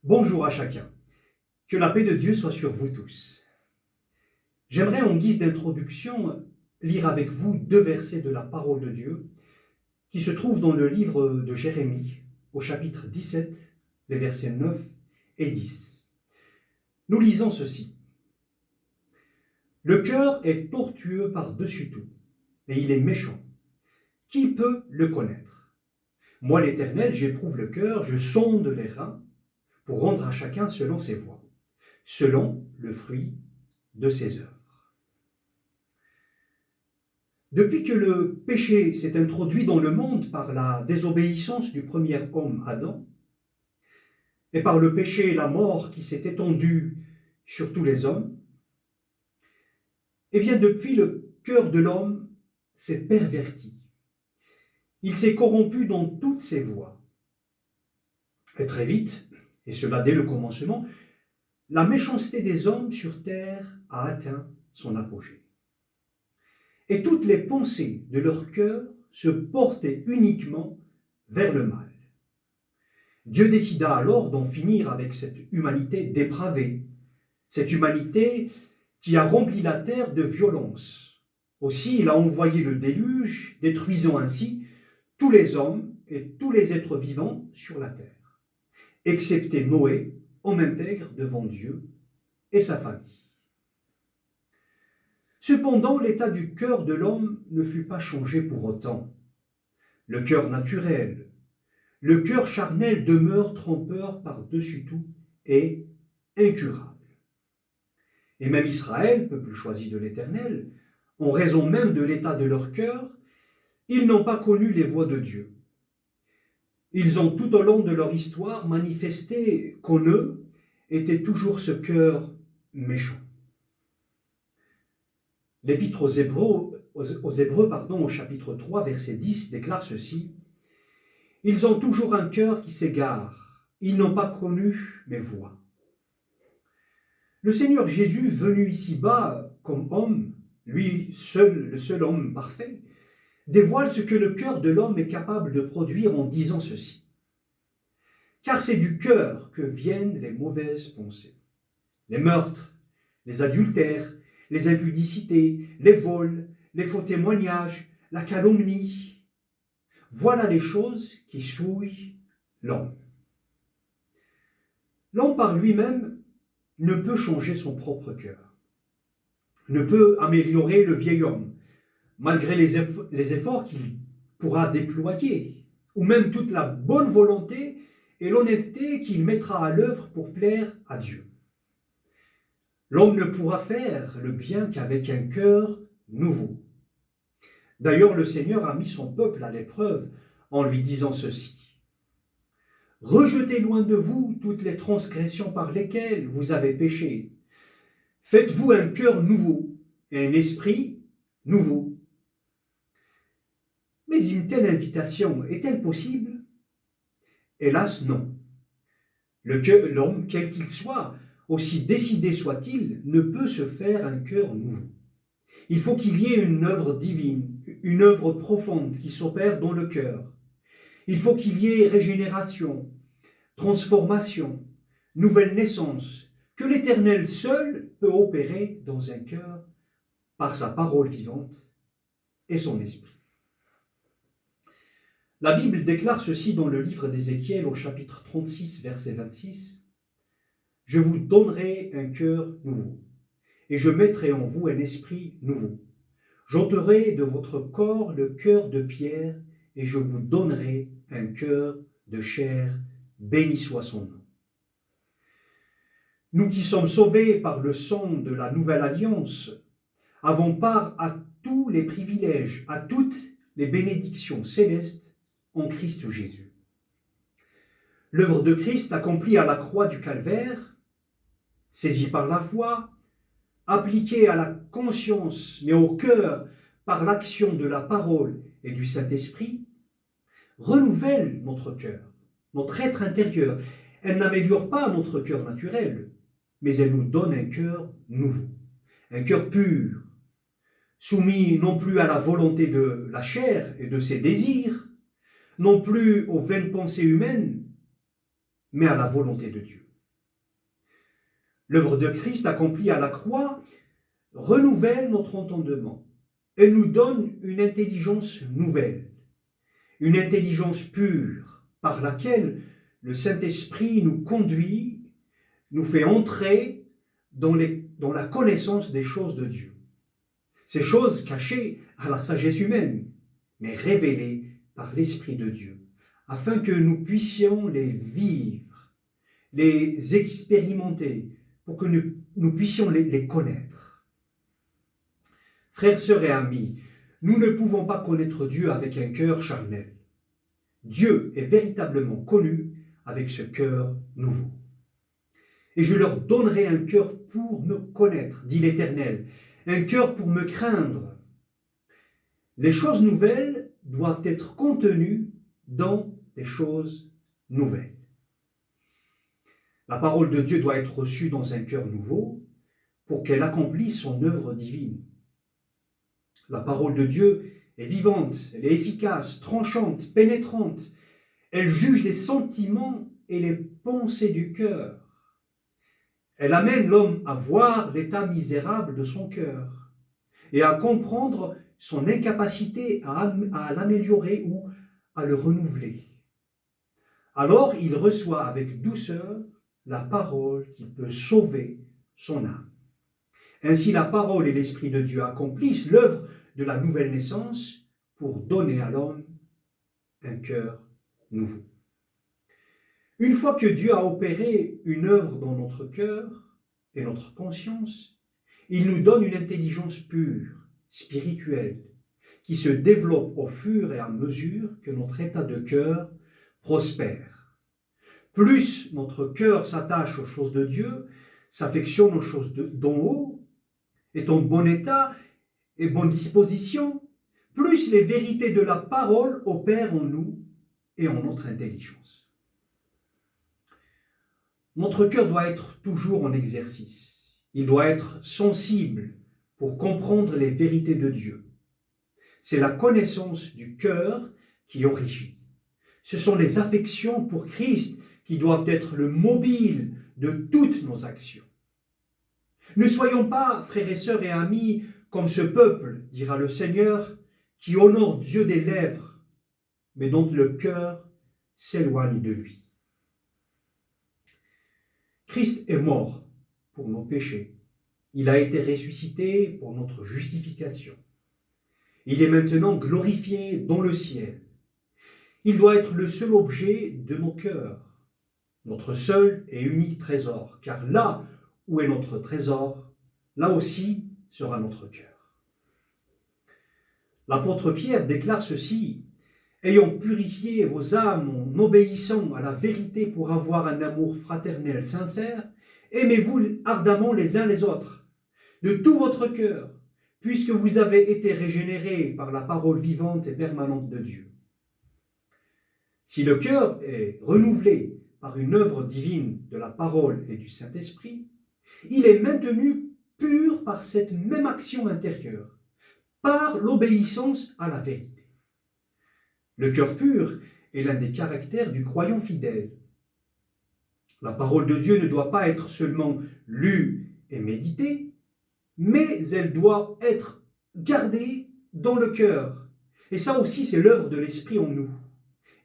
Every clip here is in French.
Bonjour à chacun. Que la paix de Dieu soit sur vous tous. J'aimerais en guise d'introduction lire avec vous deux versets de la parole de Dieu qui se trouvent dans le livre de Jérémie au chapitre 17, les versets 9 et 10. Nous lisons ceci. Le cœur est tortueux par-dessus tout, et il est méchant. Qui peut le connaître? Moi, l'Éternel, j'éprouve le cœur, je sonde les reins, pour rendre à chacun selon ses voies, selon le fruit de ses œuvres. Depuis que le péché s'est introduit dans le monde par la désobéissance du premier homme Adam, et par le péché et la mort qui s'est étendue sur tous les hommes, eh bien depuis le cœur de l'homme s'est perverti. Il s'est corrompu dans toutes ses voies. Et très vite, et cela dès le commencement, la méchanceté des hommes sur terre a atteint son apogée. Et toutes les pensées de leur cœur se portaient uniquement vers le mal. Dieu décida alors d'en finir avec cette humanité dépravée, cette humanité qui a rempli la terre de violence. Aussi, il a envoyé le déluge, détruisant ainsi tous les hommes et tous les êtres vivants sur la terre, excepté Noé, homme intègre devant Dieu et sa famille. Cependant, l'état du cœur de l'homme ne fut pas changé pour autant. Le cœur naturel, le cœur charnel demeure trompeur par-dessus tout et incurable. Et même Israël, peuple choisi de l'Éternel, en raison même de l'état de leur cœur, ils n'ont pas connu les voies de Dieu. Ils ont tout au long de leur histoire manifesté qu'en eux était toujours ce cœur méchant. L'Épître aux Hébreux, au chapitre 3, verset 10, déclare ceci. « Ils ont toujours un cœur qui s'égare, ils n'ont pas connu mes voies. » Le Seigneur Jésus, venu ici-bas comme homme, lui seul, le seul homme parfait, dévoile ce que le cœur de l'homme est capable de produire en disant ceci. Car c'est du cœur que viennent les mauvaises pensées, les meurtres, les adultères, les impudicités, les vols, les faux témoignages, la calomnie. Voilà les choses qui souillent l'homme. L'homme par lui-même ne peut changer son propre cœur, ne peut améliorer le vieil homme, malgré les efforts qu'il pourra déployer, ou même toute la bonne volonté et l'honnêteté qu'il mettra à l'œuvre pour plaire à Dieu. L'homme ne pourra faire le bien qu'avec un cœur nouveau. D'ailleurs, le Seigneur a mis son peuple à l'épreuve en lui disant ceci. « Rejetez loin de vous toutes les transgressions par lesquelles vous avez péché. Faites-vous un cœur nouveau et un esprit nouveau. » Mais une telle invitation est-elle possible? Hélas, non. L'homme, quel qu'il soit, aussi décidé soit-il, ne peut se faire un cœur nouveau. Il faut qu'il y ait une œuvre divine, une œuvre profonde qui s'opère dans le cœur. Il faut qu'il y ait régénération, transformation, nouvelle naissance, que l'Éternel seul peut opérer dans un cœur par sa parole vivante et son esprit. La Bible déclare ceci dans le livre d'Ézéchiel au chapitre 36, verset 26. « Je vous donnerai un cœur nouveau, et je mettrai en vous un esprit nouveau. J'ôterai de votre corps le cœur de pierre, et je vous donnerai un cœur de chair. Béni soit son nom. » Nous qui sommes sauvés par le sang de la nouvelle alliance, avons part à tous les privilèges, à toutes les bénédictions célestes en Christ Jésus. L'œuvre de Christ accomplie à la croix du Calvaire, saisie par la foi, appliquée à la conscience, mais au cœur par l'action de la parole et du Saint-Esprit, renouvelle notre cœur, notre être intérieur. Elle n'améliore pas notre cœur naturel, mais elle nous donne un cœur nouveau, un cœur pur, soumis non plus à la volonté de la chair et de ses désirs, non plus aux vaines pensées humaines, mais à la volonté de Dieu. L'œuvre de Christ accomplie à la croix renouvelle notre entendement. Elle nous donne une intelligence nouvelle, une intelligence pure par laquelle le Saint-Esprit nous conduit, nous fait entrer dans la connaissance des choses de Dieu. Ces choses cachées à la sagesse humaine, mais révélées par l'Esprit de Dieu, afin que nous puissions les vivre, les expérimenter, pour que nous puissions les connaître. Frères, sœurs et amis, nous ne pouvons pas connaître Dieu avec un cœur charnel. Dieu est véritablement connu avec ce cœur nouveau. Et je leur donnerai un cœur pour me connaître, dit l'Éternel, un cœur pour me craindre. Les choses nouvelles doivent être contenues dans les choses nouvelles. La parole de Dieu doit être reçue dans un cœur nouveau pour qu'elle accomplisse son œuvre divine. La parole de Dieu est vivante, elle est efficace, tranchante, pénétrante. Elle juge les sentiments et les pensées du cœur. Elle amène l'homme à voir l'état misérable de son cœur et à comprendre son incapacité à l'améliorer ou à le renouveler. Alors il reçoit avec douceur la parole qui peut sauver son âme. Ainsi la parole et l'Esprit de Dieu accomplissent l'œuvre de la nouvelle naissance pour donner à l'homme un cœur nouveau. Une fois que Dieu a opéré une œuvre dans notre cœur et notre conscience, il nous donne une intelligence pure, spirituelle, qui se développe au fur et à mesure que notre état de cœur prospère. Plus notre cœur s'attache aux choses de Dieu, s'affectionne aux choses d'en haut, est en bon état et bonne disposition, plus les vérités de la parole opèrent en nous et en notre intelligence. Notre cœur doit être toujours en exercice. Il doit être sensible pour comprendre les vérités de Dieu. C'est la connaissance du cœur qui enrichit. Ce sont les affections pour Christ qui doivent être le mobile de toutes nos actions. Ne soyons pas, frères et sœurs et amis, comme ce peuple, dira le Seigneur, qui honore Dieu des lèvres, mais dont le cœur s'éloigne de lui. Christ est mort pour nos péchés. Il a été ressuscité pour notre justification. Il est maintenant glorifié dans le ciel. Il doit être le seul objet de nos cœurs, notre seul et unique trésor, car là où est notre trésor, là aussi sera notre cœur. L'apôtre Pierre déclare ceci: « Ayant purifié vos âmes en obéissant à la vérité pour avoir un amour fraternel sincère, aimez-vous ardemment les uns les autres, de tout votre cœur, puisque vous avez été régénérés par la parole vivante et permanente de Dieu. » Si le cœur est renouvelé par une œuvre divine de la parole et du Saint-Esprit, il est maintenu pur par cette même action intérieure, par l'obéissance à la vérité. Le cœur pur est l'un des caractères du croyant fidèle. La parole de Dieu ne doit pas être seulement lue et méditée, mais elle doit être gardée dans le cœur. Et ça aussi, c'est l'œuvre de l'Esprit en nous.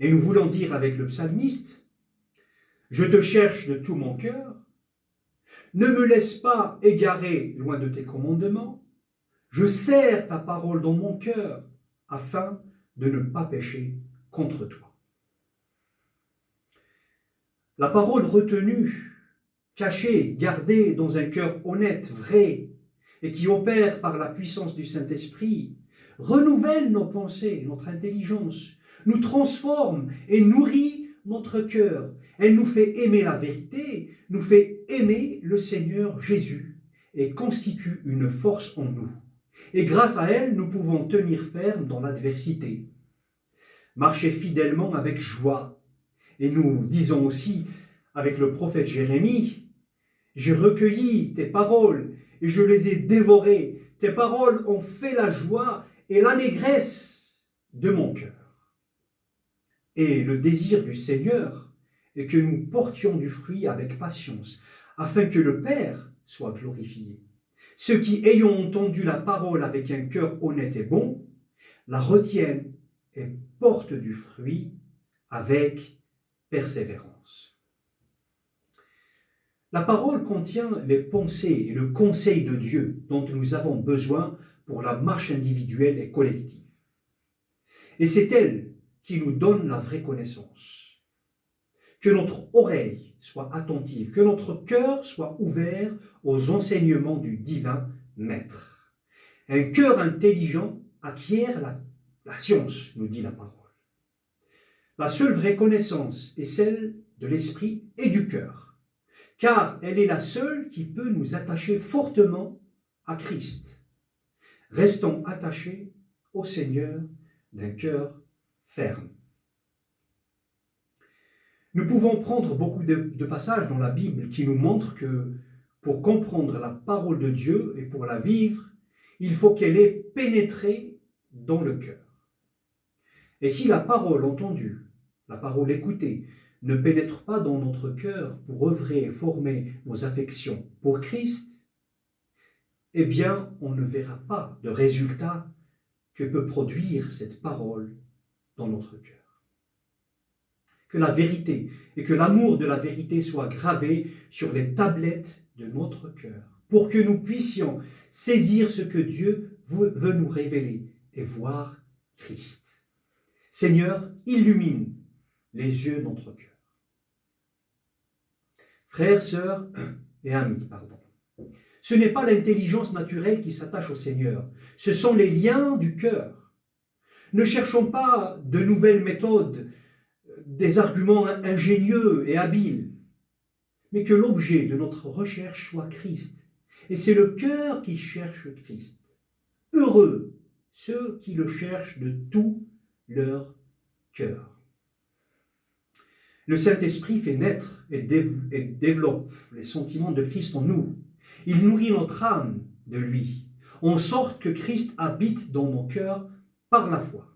Et nous voulons dire avec le psalmiste: « Je te cherche de tout mon cœur, ne me laisse pas égarer loin de tes commandements, je serre ta parole dans mon cœur, afin de ne pas pécher contre toi. » La parole retenue, cachée, gardée dans un cœur honnête, vrai, et qui opère par la puissance du Saint-Esprit, renouvelle nos pensées, notre intelligence, nous transforme et nourrit notre cœur. Elle nous fait aimer la vérité, nous fait aimer le Seigneur Jésus et constitue une force en nous. Et grâce à elle, nous pouvons tenir ferme dans l'adversité, marcher fidèlement avec joie. Et nous disons aussi avec le prophète Jérémie: « J'ai recueilli tes paroles et je les ai dévorées. Tes paroles ont fait la joie et l'allégresse de mon cœur. » Et le désir du Seigneur est que nous portions du fruit avec patience, afin que le Père soit glorifié. Ceux qui, ayant entendu la parole avec un cœur honnête et bon, la retiennent et portent du fruit avec persévérance. La parole contient les pensées et le conseil de Dieu dont nous avons besoin pour la marche individuelle et collective. Et c'est elle qui nous donne la vraie connaissance. Que notre oreille soit attentive, que notre cœur soit ouvert aux enseignements du divin Maître. Un cœur intelligent acquiert la science, nous dit la parole. La seule vraie connaissance est celle de l'esprit et du cœur, car elle est la seule qui peut nous attacher fortement à Christ. Restons attachés au Seigneur d'un cœur ferme. Nous pouvons prendre beaucoup de passages dans la Bible qui nous montrent que pour comprendre la parole de Dieu et pour la vivre, il faut qu'elle ait pénétré dans le cœur. Et si la parole entendue, la parole écoutée, ne pénètre pas dans notre cœur pour œuvrer et former nos affections pour Christ, eh bien, on ne verra pas de résultat que peut produire cette parole dans notre cœur. Que la vérité et que l'amour de la vérité soient gravés sur les tablettes de notre cœur, pour que nous puissions saisir ce que Dieu veut nous révéler et voir Christ. Seigneur, illumine les yeux de notre cœur. Frères, sœurs et amis, ce n'est pas l'intelligence naturelle qui s'attache au Seigneur, ce sont les liens du cœur. Ne cherchons pas de nouvelles méthodes, des arguments ingénieux et habiles, mais que l'objet de notre recherche soit Christ. Et c'est le cœur qui cherche Christ. Heureux ceux qui le cherchent de tout leur cœur. Le Saint-Esprit fait naître et développe les sentiments de Christ en nous. Il nourrit notre âme de lui, en sorte que Christ habite dans nos cœurs par la foi.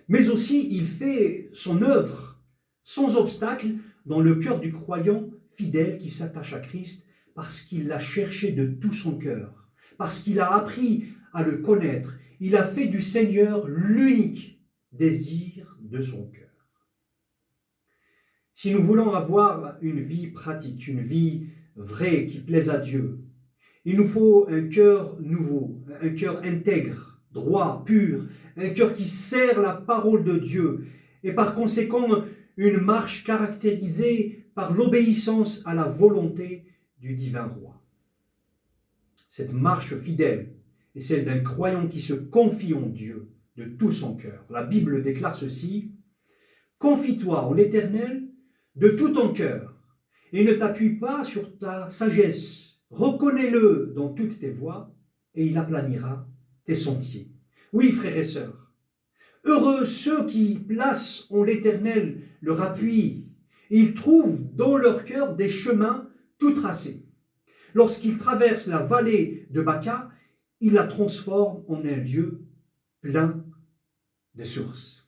Mais aussi, il fait son œuvre sans obstacle dans le cœur du croyant fidèle qui s'attache à Christ parce qu'il l'a cherché de tout son cœur, parce qu'il a appris à le connaître. Il a fait du Seigneur l'unique désir de son cœur. Si nous voulons avoir une vie pratique, une vie vraie qui plaise à Dieu, il nous faut un cœur nouveau, un cœur intègre, droit, pur, un cœur qui sert la parole de Dieu et par conséquent une marche caractérisée par l'obéissance à la volonté du divin roi. Cette marche fidèle est celle d'un croyant qui se confie en Dieu de tout son cœur. La Bible déclare ceci: « Confie-toi en l'Éternel de tout ton cœur et ne t'appuie pas sur ta sagesse. Reconnais-le dans toutes tes voies et il aplanira tes sentiers. » Oui, frères et sœurs, heureux ceux qui placent en l'Éternel leur appui. Ils trouvent dans leur cœur des chemins tout tracés. Lorsqu'ils traversent la vallée de Baca, ils la transforment en un lieu plein de sources.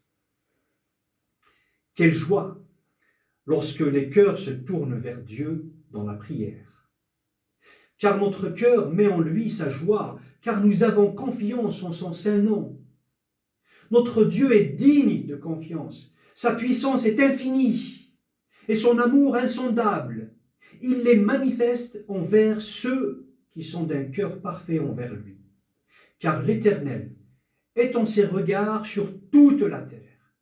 Quelle joie lorsque les cœurs se tournent vers Dieu dans la prière. Car notre cœur met en lui sa joie, car nous avons confiance en son saint nom. Notre Dieu est digne de confiance, sa puissance est infinie et son amour insondable. Il les manifeste envers ceux qui sont d'un cœur parfait envers lui. Car l'Éternel étend ses regards sur toute la terre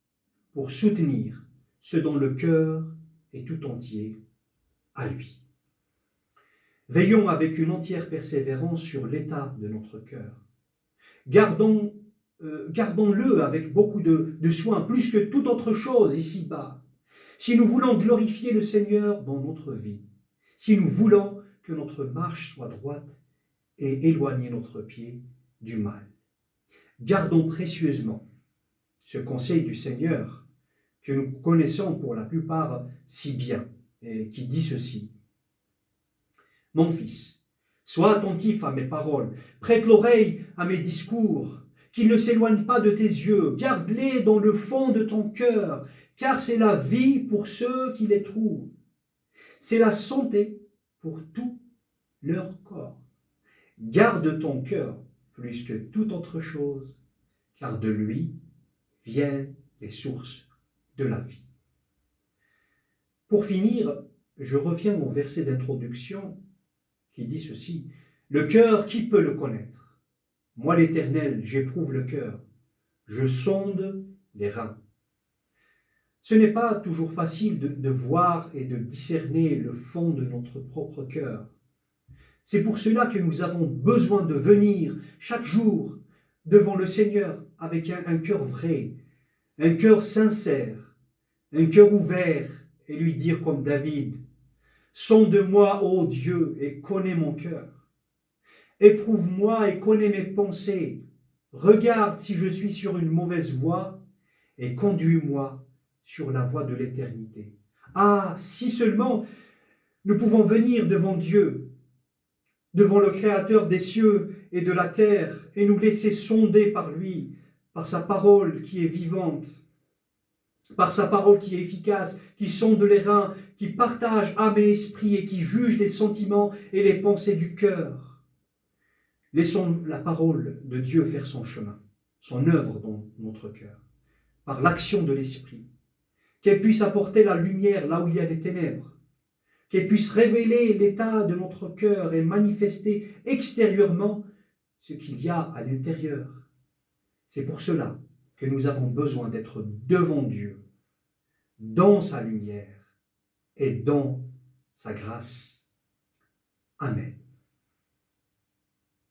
pour soutenir ceux dont le cœur est tout entier à lui. Veillons avec une entière persévérance sur l'état de notre cœur. Gardons-le avec beaucoup de soin, plus que toute autre chose ici-bas. Si nous voulons glorifier le Seigneur dans notre vie, si nous voulons que notre marche soit droite et éloigner notre pied du mal. Gardons précieusement ce conseil du Seigneur que nous connaissons pour la plupart si bien et qui dit ceci: « Mon fils, sois attentif à mes paroles, prête l'oreille à mes discours, qu'ils ne s'éloignent pas de tes yeux, garde-les dans le fond de ton cœur, car c'est la vie pour ceux qui les trouvent. C'est la santé pour tout leur corps. Garde ton cœur plus que toute autre chose, car de lui viennent les sources de la vie. Pour finir, je reviens au verset d'introduction qui dit ceci. Le cœur, qui peut le connaître? Moi, l'Éternel, j'éprouve le cœur. Je sonde les reins. Ce n'est pas toujours facile de voir et de discerner le fond de notre propre cœur. C'est pour cela que nous avons besoin de venir chaque jour devant le Seigneur avec un cœur vrai, un cœur sincère, un cœur ouvert, et lui dire comme David, « Sonde-moi, ô Dieu, et connais mon cœur. Éprouve-moi et connais mes pensées. Regarde si je suis sur une mauvaise voie et conduis-moi sur la voie de l'éternité. » Ah, si seulement nous pouvons venir devant Dieu, devant le Créateur des cieux et de la terre, et nous laisser sonder par lui, par sa parole qui est vivante, par sa parole qui est efficace, qui sonde les reins, qui partage âme et esprit et qui juge les sentiments et les pensées du cœur. Laissons la parole de Dieu faire son chemin, son œuvre dans notre cœur, par l'action de l'Esprit, qu'elle puisse apporter la lumière là où il y a des ténèbres, qu'elle puisse révéler l'état de notre cœur et manifester extérieurement ce qu'il y a à l'intérieur. C'est pour cela que nous avons besoin d'être devant Dieu, dans sa lumière et dans sa grâce. Amen.